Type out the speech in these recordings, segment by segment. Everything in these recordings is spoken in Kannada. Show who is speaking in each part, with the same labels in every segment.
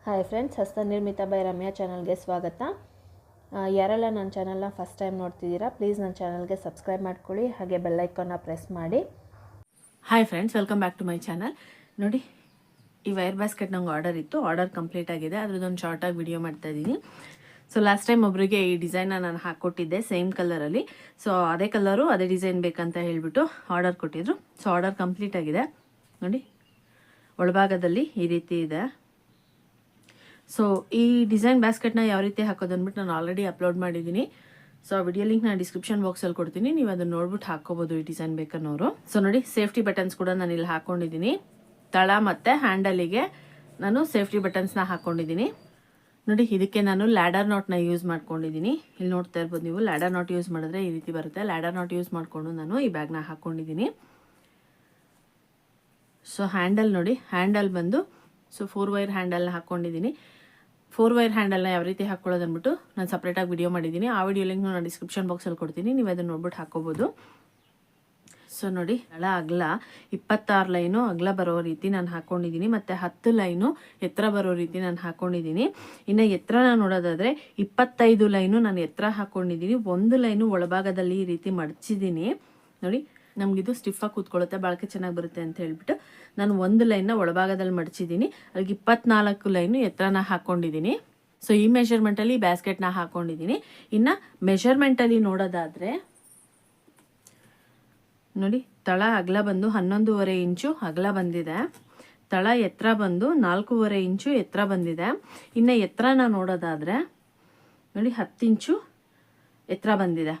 Speaker 1: ಹಾಯ್ ಫ್ರೆಂಡ್ಸ್, ಹಸ್ತನಿರ್ಮಿತ ಬೈ ರಮ್ಯಾ ಚಾನಲ್ಗೆ ಸ್ವಾಗತ. ಯಾರೆಲ್ಲ ನನ್ನ ಚಾನಲ್ನ ಫಸ್ಟ್ ಟೈಮ್ ನೋಡ್ತಿದ್ದೀರಾ, ಪ್ಲೀಸ್ ನನ್ನ ಚಾನಲ್ಗೆ ಸಬ್ಸ್ಕ್ರೈಬ್ ಮಾಡ್ಕೊಳ್ಳಿ, ಹಾಗೆ ಬೆಲ್ ಐಕಾನ್ನ ಪ್ರೆಸ್ ಮಾಡಿ.
Speaker 2: Hi friends, welcome back to my channel. ನೋಡಿ, ಈ ವೈರ್ ಬಾಸ್ಕೆಟ್ ನಂಗೆ ಆರ್ಡರ್ ಇತ್ತು, ಆರ್ಡರ್ ಕಂಪ್ಲೀಟ್ ಆಗಿದೆ. ಅದ್ರದ್ದೊಂದು ಶಾರ್ಟಾಗಿ ವಿಡಿಯೋ ಮಾಡ್ತಾ ಇದ್ದೀನಿ. ಸೊ ಲಾಸ್ಟ್ ಟೈಮ್ ಒಬ್ಬರಿಗೆ ಈ ಡಿಸೈನ್ನ ನಾನು ಹಾಕ್ಕೊಟ್ಟಿದ್ದೆ ಸೇಮ್ ಕಲರಲ್ಲಿ. ಸೊ ಅದೇ ಕಲರು ಅದೇ ಡಿಸೈನ್ ಬೇಕಂತ ಹೇಳಿಬಿಟ್ಟು ಆರ್ಡರ್ ಕೊಟ್ಟಿದ್ರು. ಸೊ ಆರ್ಡರ್ ಕಂಪ್ಲೀಟ್ ಆಗಿದೆ. ನೋಡಿ, ಒಳಭಾಗದಲ್ಲಿ ಈ ರೀತಿ ಇದೆ. ಸೊ ಈ ಡಿಸೈನ್ ಬ್ಯಾಸ್ಕೆಟ್ನ ಯಾವ ರೀತಿ ಹಾಕೋದು ಅಂದ್ಬಿಟ್ಟು ನಾನು ಆಲ್ರೆಡಿ ಅಪ್ಲೋಡ್ ಮಾಡಿದ್ದೀನಿ. ಸೊ ಆ ವಿಡಿಯೋ ಲಿಂಕ್ ನಾನು ಡಿಸ್ಕ್ರಿಪ್ಷನ್ ಬಾಕ್ಸಲ್ಲಿ ಕೊಡ್ತೀನಿ, ನೀವು ಅದನ್ನು ನೋಡ್ಬಿಟ್ಟು ಹಾಕೋಬೋದು ಈ ಡಿಸೈನ್ ಬೇಕನ್ನೋರು. ಸೊ ನೋಡಿ, ಸೇಫ್ಟಿ ಬಟನ್ಸ್ ಕೂಡ ನಾನು ಇಲ್ಲಿ ಹಾಕ್ಕೊಂಡಿದ್ದೀನಿ. ತಳ ಮತ್ತು ಹ್ಯಾಂಡಲಿಗೆ ನಾನು ಸೇಫ್ಟಿ ಬಟನ್ಸ್ನ ಹಾಕ್ಕೊಂಡಿದ್ದೀನಿ. ನೋಡಿ, ಇದಕ್ಕೆ ನಾನು ಲ್ಯಾಡರ್ ನಾಟ್ನ ಯೂಸ್ ಮಾಡ್ಕೊಂಡಿದ್ದೀನಿ. ಇಲ್ಲಿ ನೋಡ್ತಾ ಇರ್ಬೋದು ನೀವು, ಲ್ಯಾಡರ್ ನಾಟ್ ಯೂಸ್ ಮಾಡಿದ್ರೆ ಈ ರೀತಿ ಬರುತ್ತೆ. ಲ್ಯಾಡರ್ ನಾಟ್ ಯೂಸ್ ಮಾಡಿಕೊಂಡು ನಾನು ಈ ಬ್ಯಾಗ್ನ ಹಾಕ್ಕೊಂಡಿದ್ದೀನಿ. ಸೊ ಹ್ಯಾಂಡಲ್ ನೋಡಿ, ಹ್ಯಾಂಡಲ್ ಬಂದು 4 ವೈರ್ ಹ್ಯಾಂಡಲ್ನ ಹಾಕ್ಕೊಂಡಿದ್ದೀನಿ. 4 ವೈರ್ ಹ್ಯಾಂಡಲ್ನ ಯಾವ ರೀತಿ ಹಾಕ್ಕೊಳ್ಳೋದು ಅಂದ್ಬಿಟ್ಟು ನಾನು ಸಪ್ರೇಟಾಗಿ ವಿಡಿಯೋ ಮಾಡಿದ್ದೀನಿ. ಆ ವಿಡಿಯೋ ಲಿಂಕ್ ನಾನು ಡಿಸ್ಕ್ರಿಪ್ಷನ್ ಬಾಕ್ಸಲ್ಲಿ ಕೊಡ್ತೀನಿ, ನೀವು ಅದನ್ನು ನೋಡ್ಬಿಟ್ಟು ಹಾಕೋಬೋದು. ಸೊ ನೋಡಿ, ಅಗಲ 26 ಲೈನು ಅಗಲ ಬರೋ ರೀತಿ ನಾನು ಹಾಕ್ಕೊಂಡಿದ್ದೀನಿ, ಮತ್ತು 10 ಲೈನು ಎತ್ತರ ಬರೋ ರೀತಿ ನಾನು ಹಾಕ್ಕೊಂಡಿದ್ದೀನಿ. ಇನ್ನು ಎತ್ತರನ ನೋಡೋದಾದರೆ 25 ಲೈನು ನಾನು ಎತ್ತರ ಹಾಕ್ಕೊಂಡಿದ್ದೀನಿ. 1 ಲೈನು ಒಳಭಾಗದಲ್ಲಿ ಈ ರೀತಿ ಮಡಚಿದ್ದೀನಿ. ನೋಡಿ, ನಮಗಿದು ಸ್ಟಿಫಾಗಿ ಕೂತ್ಕೊಳ್ಳುತ್ತೆ, ಬಾಳಿಕೆ ಚೆನ್ನಾಗಿ ಬರುತ್ತೆ ಅಂತ ಹೇಳ್ಬಿಟ್ಟು ನಾನು 1 ಲೈನ್ನ ಒಳಭಾಗದಲ್ಲಿ ಮಡಚಿದ್ದೀನಿ. ಅದಕ್ಕೆ 24 ಲೈನು ಎತ್ತರನ ಹಾಕ್ಕೊಂಡಿದ್ದೀನಿ. ಸೊ ಈ ಮೆಷರ್ಮೆಂಟಲ್ಲಿ ಬ್ಯಾಸ್ಕೆಟ್ನ ಹಾಕ್ಕೊಂಡಿದ್ದೀನಿ. ಇನ್ನು ಮೆಷರ್ಮೆಂಟಲ್ಲಿ ನೋಡೋದಾದರೆ ನೋಡಿ, ತಳ ಅಗಲ ಬಂದು 11.5 ಇಂಚು ಅಗಲ ಬಂದಿದೆ. ತಳ ಎತ್ತರ ಬಂದು 4.5 ಇಂಚು ಎತ್ತರ ಬಂದಿದೆ. ಇನ್ನು ಎತ್ತರನ ನೋಡೋದಾದರೆ ನೋಡಿ, 10 ಇಂಚು ಎತ್ತರ ಬಂದಿದೆ.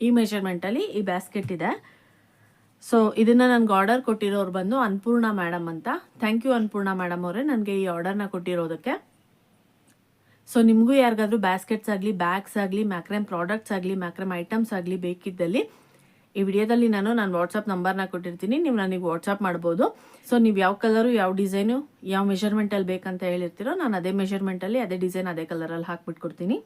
Speaker 2: ಈ ಮೆಷರ್ಮೆಂಟಲ್ಲಿ ಈ ಬ್ಯಾಸ್ಕೆಟ್ ಇದೆ. ಸೊ ಇದನ್ನು ನನಗೆ ಆರ್ಡರ್ ಕೊಟ್ಟಿರೋರು ಬಂದು ಅನ್ನಪೂರ್ಣ ಮೇಡಮ್ ಅಂತ. ಥ್ಯಾಂಕ್ ಯು ಅನ್ನಪೂರ್ಣ ಮೇಡಮ್ ಅವರೇ, ನನಗೆ ಈ ಆರ್ಡರ್ನ ಕೊಟ್ಟಿರೋದಕ್ಕೆ. ಸೊ ನಿಮಗೂ ಯಾರಿಗಾದ್ರೂ ಬ್ಯಾಸ್ಕೆಟ್ಸ್ ಆಗಲಿ, ಬ್ಯಾಗ್ಸ್ ಆಗಲಿ, ಮ್ಯಾಕ್ರಮ್ ಪ್ರಾಡಕ್ಟ್ಸ್ ಆಗಲಿ, ಮ್ಯಾಕ್ರಮ್ ಐಟಮ್ಸ್ ಆಗಲಿ ಬೇಕಿದ್ದಲ್ಲಿ ಈ ವಿಡಿಯೋದಲ್ಲಿ ನಾನು ವಾಟ್ಸಪ್ ನಂಬರ್ನ ಕೊಟ್ಟಿರ್ತೀನಿ, ನೀವು ನನಗೆ ವಾಟ್ಸಪ್ ಮಾಡ್ಬೋದು. ಸೊ ನೀವು ಯಾವ ಕಲರು, ಯಾವ ಡಿಸೈನು, ಯಾವ ಮೆಷರ್ಮೆಂಟಲ್ಲಿ ಬೇಕಂತ ಹೇಳಿರ್ತೀರೋ ನಾನು ಅದೇ ಮೆಷರ್ಮೆಂಟಲ್ಲಿ, ಅದೇ ಡಿಸೈನ್, ಅದೇ ಕಲರಲ್ಲಿ ಹಾಕ್ಬಿಟ್ಕೊಡ್ತೀನಿ.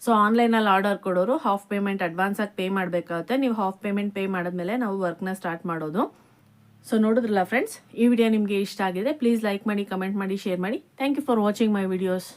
Speaker 2: ಸೊ ಆನ್ಲೈನಲ್ಲಿ ಆರ್ಡರ್ ಕೊಡೋರು ಹಾಫ್ ಪೇಮೆಂಟ್ ಅಡ್ವಾನ್ಸಾಗಿ ಪೇ ಮಾಡಬೇಕಾಗುತ್ತೆ. ನೀವು ಹಾಫ್ ಪೇಮೆಂಟ್ ಪೇ ಮಾಡಿದ್ಮೇಲೆ ನಾವು ವರ್ಕ್ನ ಸ್ಟಾರ್ಟ್ ಮಾಡೋದು. ಸೊ ನೋಡಿದ್ರಲ್ಲ ಫ್ರೆಂಡ್ಸ್, ಈ ವಿಡಿಯೋ ನಿಮಗೆ ಇಷ್ಟ ಆಗಿದೆ, ಪ್ಲೀಸ್ ಲೈಕ್ ಮಾಡಿ, ಕಮೆಂಟ್ ಮಾಡಿ, ಶೇರ್ ಮಾಡಿ. Thank you for watching my videos.